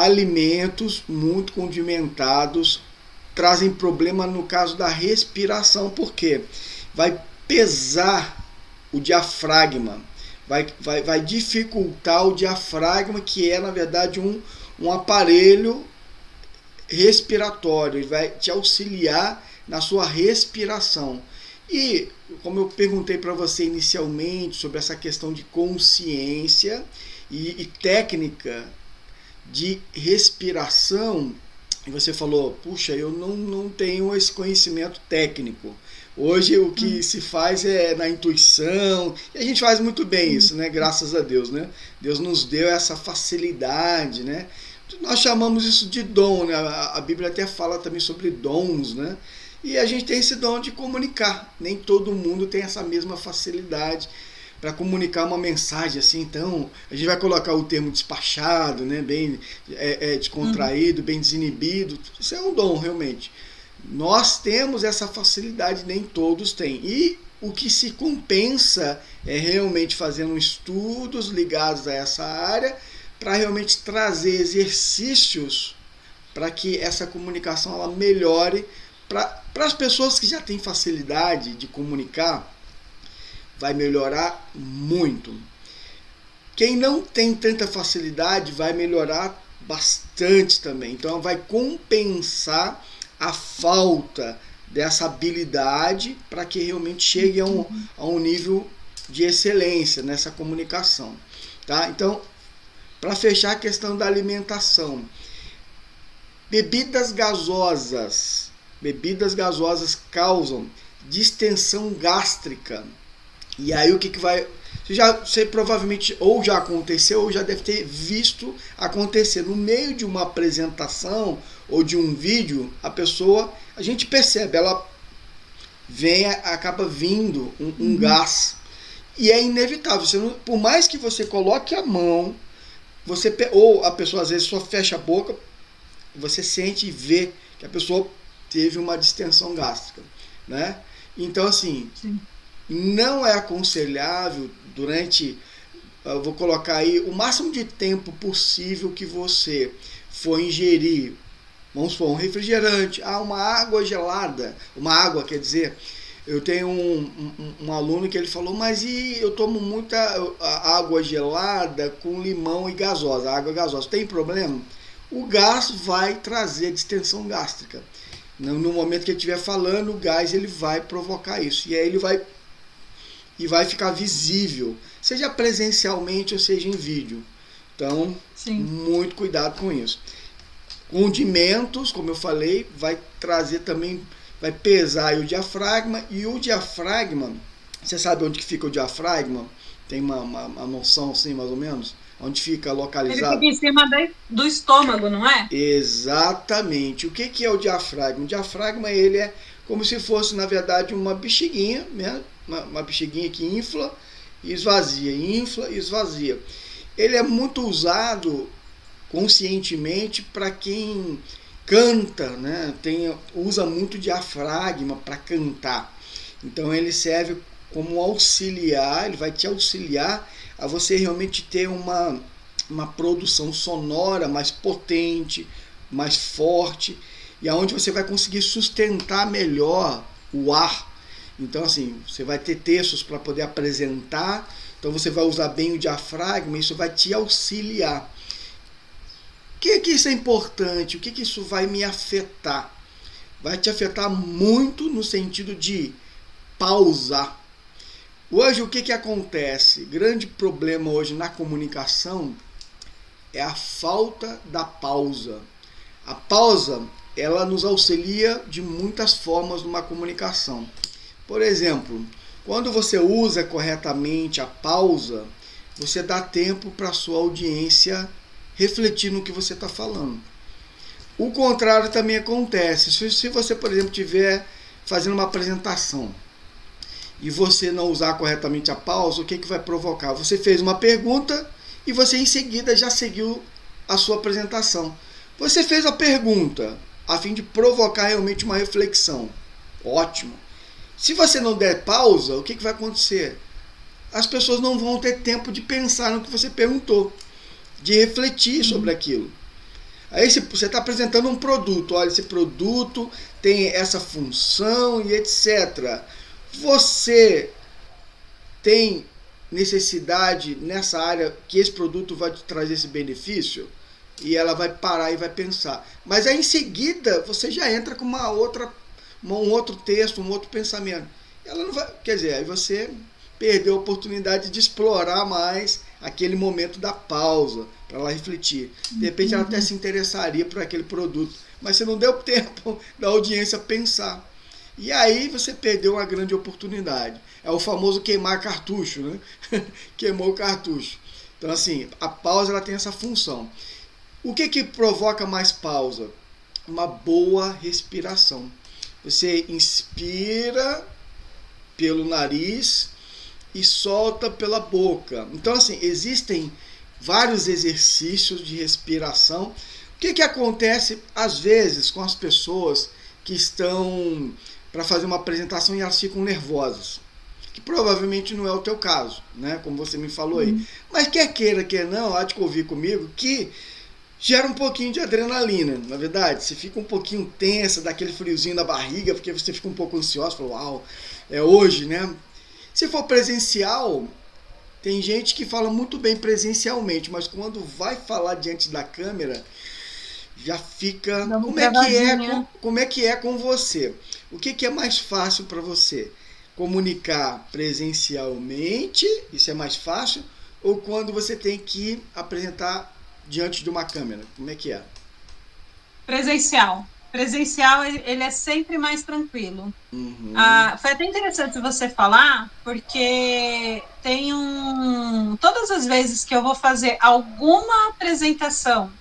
alimentos muito condimentados trazem problema no caso da respiração, porque vai pesar o diafragma, vai dificultar o diafragma, que é na verdade um aparelho respiratório, ele vai te auxiliar na sua respiração. E como eu perguntei para você inicialmente sobre essa questão de consciência e técnica de respiração, e você falou, puxa, eu não tenho esse conhecimento técnico. Hoje o que se faz é na intuição, e a gente faz muito bem isso, né? Graças a Deus, né? Deus nos deu essa facilidade, né? Nós chamamos isso de dom, né? A Bíblia até fala também sobre dons, né? E a gente tem esse dom de comunicar. Nem todo mundo tem essa mesma facilidade para comunicar uma mensagem assim. Então, a gente vai colocar o termo despachado, né? Bem descontraído, bem desinibido. Isso é um dom, realmente. Nós temos essa facilidade, nem todos têm. E o que se compensa é realmente fazendo estudos ligados a essa área para realmente trazer exercícios para que essa comunicação ela melhore. Para as pessoas que já têm facilidade de comunicar, vai melhorar muito. Quem não tem tanta facilidade vai melhorar bastante também. Então vai compensar a falta dessa habilidade para que realmente chegue a um nível de excelência nessa comunicação. Tá? Então, para fechar a questão da alimentação, bebidas gasosas causam distensão gástrica. E aí o que vai... Você provavelmente ou já aconteceu ou já deve ter visto acontecer. No meio de uma apresentação ou de um vídeo, a gente percebe, ela acaba vindo um gás. E é inevitável. Por mais que você coloque a mão, ou a pessoa às vezes só fecha a boca, você sente e vê que a pessoa teve uma distensão gástrica, né? Então, assim, sim, não é aconselhável eu vou colocar aí, o máximo de tempo possível que você for ingerir, vamos supor, um refrigerante, uma água gelada, quer dizer, eu tenho um aluno que ele falou, mas eu tomo muita água gelada com limão e gasosa, água gasosa, tem problema? O gás vai trazer distensão gástrica. No momento que ele estiver falando, o gás ele vai provocar isso. E aí ele vai ficar visível, seja presencialmente ou seja em vídeo. Então, sim, muito cuidado com isso. Condimentos, como eu falei, vai trazer também, vai pesar aí o diafragma. E o diafragma, você sabe onde que fica o diafragma? Tem uma noção assim, mais ou menos? Onde fica localizado? Ele fica em cima do estômago, não é? Exatamente. O que é o diafragma? O diafragma ele é como se fosse, na verdade, uma bexiguinha, né? Uma bexiguinha que infla e esvazia, infla e esvazia. Ele é muito usado conscientemente para quem canta, né? Usa muito diafragma para cantar. Então ele serve como auxiliar, ele vai te auxiliar a você realmente ter uma produção sonora mais potente, mais forte, e aonde você vai conseguir sustentar melhor o ar. Então, assim, você vai ter textos para poder apresentar, então você vai usar bem o diafragma, isso vai te auxiliar. O que isso é importante? O que isso vai me afetar? Vai te afetar muito no sentido de pausar. Hoje o que acontece? Grande problema hoje na comunicação é a falta da pausa. A pausa, ela nos auxilia de muitas formas numa comunicação. Por exemplo, quando você usa corretamente a pausa, você dá tempo para a sua audiência refletir no que você está falando. O contrário também acontece. Se você, por exemplo, estiver fazendo uma apresentação e você não usar corretamente a pausa, o que vai provocar? Você fez uma pergunta e você em seguida já seguiu a sua apresentação. Você fez a pergunta a fim de provocar realmente uma reflexão. Ótimo. Se você não der pausa, o que vai acontecer? As pessoas não vão ter tempo de pensar no que você perguntou, de refletir sobre aquilo. Aí você está apresentando um produto, olha, esse produto tem essa função e etc. Você tem necessidade nessa área que esse produto vai te trazer esse benefício? E ela vai parar e vai pensar. Mas aí em seguida você já entra com um outro texto, um outro pensamento. Ela não vai, quer dizer, aí você perdeu a oportunidade de explorar mais aquele momento da pausa para ela refletir. De repente ela até se interessaria por aquele produto, mas você não deu tempo da audiência pensar. E aí você perdeu uma grande oportunidade. É o famoso queimar cartucho, né? Queimou o cartucho. Então assim, a pausa ela tem essa função. O que provoca mais pausa? Uma boa respiração. Você inspira pelo nariz e solta pela boca. Então, assim, existem vários exercícios de respiração. O que acontece, às vezes, com as pessoas que estão para fazer uma apresentação e elas ficam nervosas? Que provavelmente não é o teu caso, né? Como você me falou aí. Mas quer queira, quer não, há de convir comigo que gera um pouquinho de adrenalina, na verdade. Você fica um pouquinho tensa, dá aquele friozinho na barriga, porque você fica um pouco ansioso, fala, uau, é hoje, né? Se for presencial, tem gente que fala muito bem presencialmente, mas quando vai falar diante da câmera, já fica... Como é que é com você? O que é mais fácil para você? Comunicar presencialmente, isso é mais fácil, ou quando você tem que apresentar diante de uma câmera? Como é que é? Presencial. Presencial, ele é sempre mais tranquilo. Foi até interessante você falar, porque tem todas as vezes que eu vou fazer alguma apresentação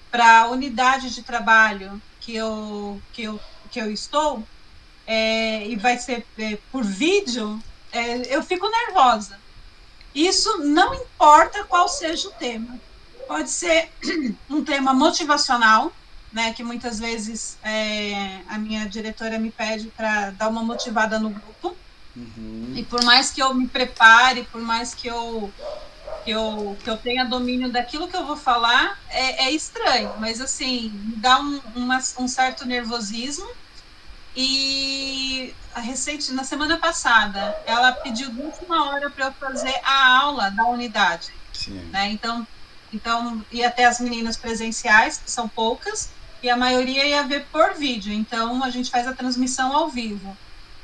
para a unidade de trabalho que eu estou, e vai ser por vídeo, eu fico nervosa. Isso não importa qual seja o tema. Pode ser um tema motivacional, né, que muitas vezes a minha diretora me pede para dar uma motivada no grupo. E por mais que eu me prepare, por mais que eu tenha domínio daquilo que eu vou falar, é estranho, mas assim, me dá um certo nervosismo. E na semana passada, ela pediu de última hora para eu fazer a aula da unidade. Né? Então, ia até as meninas presenciais, que são poucas, e a maioria ia ver por vídeo. Então, a gente faz a transmissão ao vivo.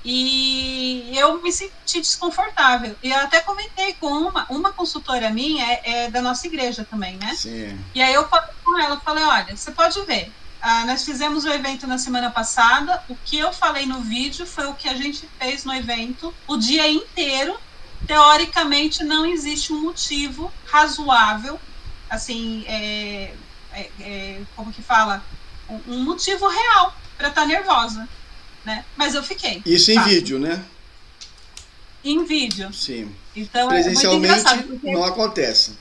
E eu me senti desconfortável. E eu até comentei com uma consultora minha, é da nossa igreja também, né? Sim. E aí eu falei com ela, falei, olha, você pode ver, nós fizemos o evento na semana passada, o que eu falei no vídeo foi o que a gente fez no evento o dia inteiro. Teoricamente, não existe um motivo razoável, assim, como que fala? Um motivo real para estar nervosa, né? Mas eu fiquei. Isso em vídeo, né? Em vídeo. Sim. Então, presencialmente porque... não acontece.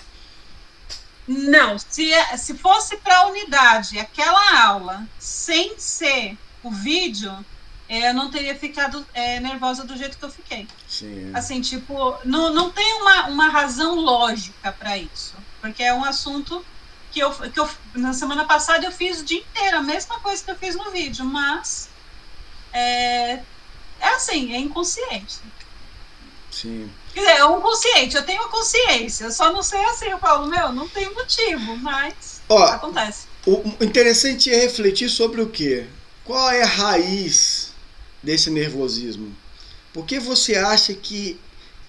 Não, se fosse para a unidade aquela aula sem ser o vídeo, eu não teria ficado nervosa do jeito que eu fiquei. Sim. Assim, tipo, não tem uma razão lógica para isso, porque é um assunto que eu na semana passada eu fiz o dia inteiro, a mesma coisa que eu fiz no vídeo, mas assim, é inconsciente. Sim. Quer dizer, é um consciente, eu tenho consciência, eu só não sei assim, eu falo, não tem motivo, mas acontece. O interessante é refletir sobre o quê? Qual é a raiz desse nervosismo? Por que você acha que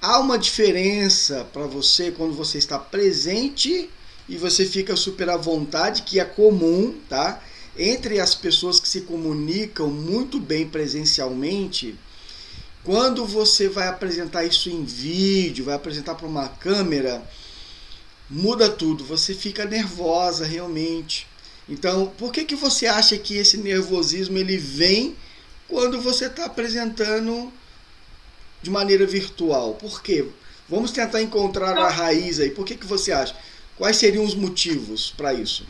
há uma diferença para você quando você está presente e você fica super à vontade, que é comum, tá? Entre as pessoas que se comunicam muito bem presencialmente, quando você vai apresentar isso em vídeo, vai apresentar para uma câmera, muda tudo, você fica nervosa realmente. Então, por que você acha que esse nervosismo ele vem quando você está apresentando de maneira virtual? Por quê? Vamos tentar encontrar a raiz aí. Por que você acha? Quais seriam os motivos para isso?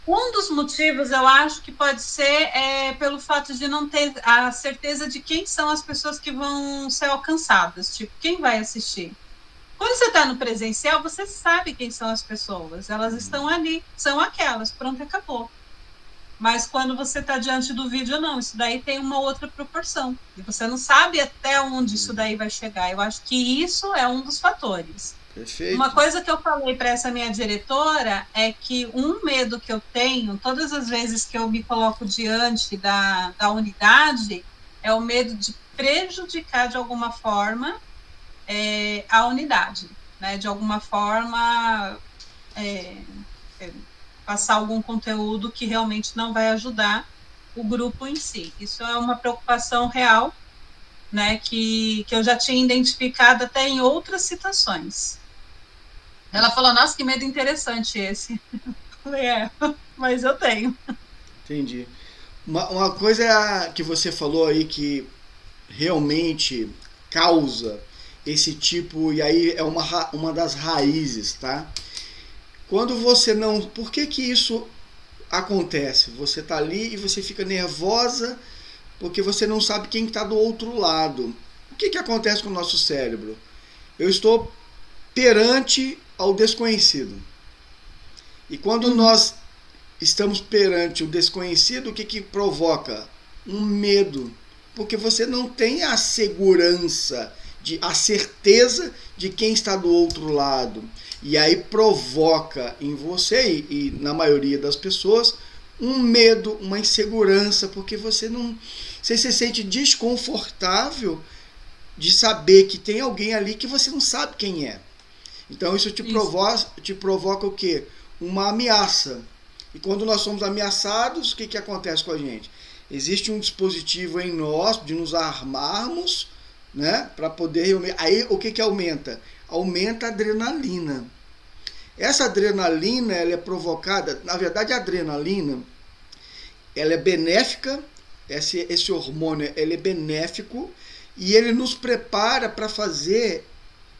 Um dos motivos, eu acho que pode ser pelo fato de não ter a certeza de quem são as pessoas que vão ser alcançadas. Tipo, quem vai assistir? Quando você está no presencial, você sabe quem são as pessoas. Elas estão ali, são aquelas, pronto, acabou. Mas quando você está diante do vídeo, não. Isso daí tem uma outra proporção. E você não sabe até onde isso daí vai chegar. Eu acho que isso é um dos fatores. Perfeito. Uma coisa que eu falei para essa minha diretora é que um medo que eu tenho, todas as vezes que eu me coloco diante da unidade, é o medo de prejudicar de alguma forma a unidade, né? De alguma forma passar algum conteúdo que realmente não vai ajudar o grupo em si. Isso é uma preocupação real, né? Que eu já tinha identificado até em outras situações. Ela falou, nossa, que medo interessante esse. Eu falei, mas eu tenho. Entendi. Uma coisa que você falou aí que realmente causa esse tipo, e aí é uma das raízes, tá? Quando você não... Por que isso acontece? Você tá ali e você fica nervosa porque você não sabe quem está do outro lado. O que acontece com o nosso cérebro? Eu estou perante ao desconhecido. E quando nós estamos perante o desconhecido, o que provoca? Um medo. Porque você não tem a segurança, a certeza de quem está do outro lado. E aí provoca em você, e na maioria das pessoas, um medo, uma insegurança, porque você se sente desconfortável de saber que tem alguém ali que você não sabe quem é. Então isso te provoca o quê? Uma ameaça. E quando nós somos ameaçados, o que acontece com a gente? Existe um dispositivo em nós de nos armarmos, né, para poder... Aí o que aumenta? Aumenta a adrenalina. Essa adrenalina, ela é provocada... Na verdade, a adrenalina, ela é benéfica. Esse hormônio, ele é benéfico e ele nos prepara para fazer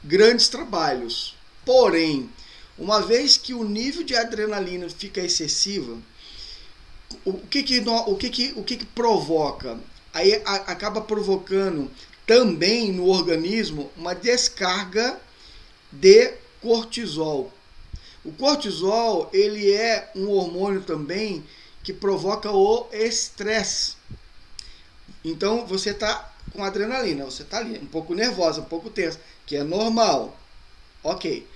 grandes trabalhos. Porém, uma vez que o nível de adrenalina fica excessivo, o que provoca? Aí acaba provocando também no organismo uma descarga de cortisol. O cortisol, ele é um hormônio também que provoca o estresse. Então você está com adrenalina, você está ali um pouco nervosa, um pouco tensa, que é normal. Ok.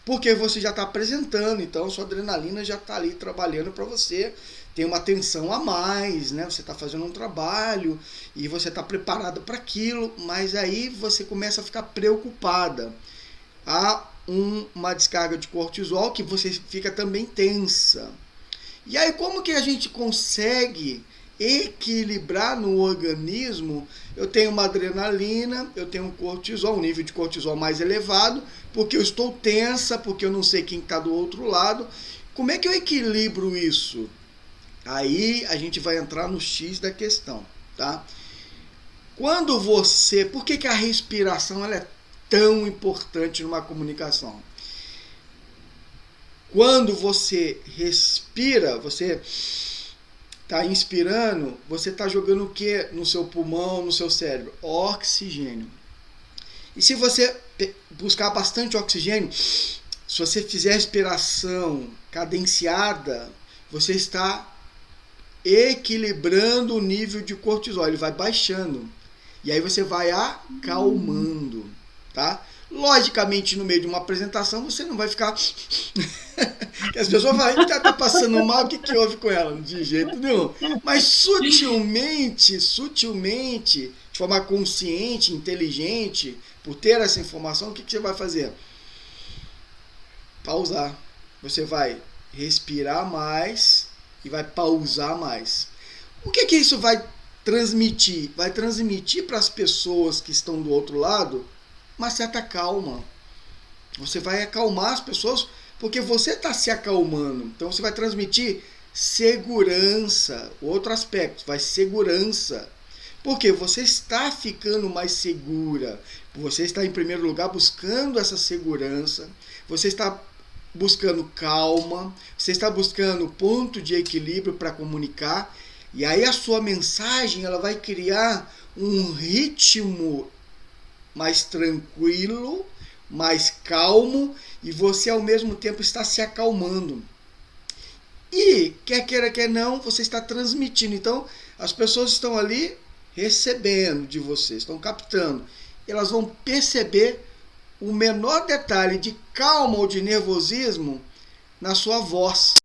Porque você já está apresentando, então sua adrenalina já está ali trabalhando para você, tem uma tensão a mais, né? Você está fazendo um trabalho e você está preparado para aquilo, mas aí você começa a ficar preocupada. Há uma descarga de cortisol que você fica também tensa. E aí como que a gente consegue equilibrar no organismo? Eu tenho uma adrenalina, eu tenho um cortisol, um nível de cortisol mais elevado, porque eu estou tensa, porque eu não sei quem está do outro lado. Como é que eu equilibro isso? Aí a gente vai entrar no X da questão, tá? Quando você... Por que a respiração ela é tão importante numa comunicação? Quando você respira, você está inspirando, você está jogando o que no seu pulmão, no seu cérebro? Oxigênio. E se você buscar bastante oxigênio, se você fizer a respiração cadenciada, você está equilibrando o nível de cortisol, ele vai baixando. E aí você vai acalmando, tá? Logicamente, no meio de uma apresentação, você não vai ficar... que as pessoas vão tá passando mal, o que houve com ela? De jeito nenhum. Mas sutilmente, de forma consciente, inteligente, por ter essa informação, o que você vai fazer? Pausar. Você vai respirar mais e vai pausar mais. O que isso vai transmitir? Vai transmitir para as pessoas que estão do outro lado uma certa calma. Você vai acalmar as pessoas porque você está se acalmando. Então você vai transmitir segurança. Outro aspecto, vai segurança. Porque você está ficando mais segura. Você está, em primeiro lugar, buscando essa segurança. Você está buscando calma. Você está buscando ponto de equilíbrio para comunicar. E aí a sua mensagem ela vai criar um ritmo mais tranquilo, mais calmo e você ao mesmo tempo está se acalmando. E, quer queira, quer não, você está transmitindo. Então, as pessoas estão ali recebendo de você, estão captando. Elas vão perceber o menor detalhe de calma ou de nervosismo na sua voz.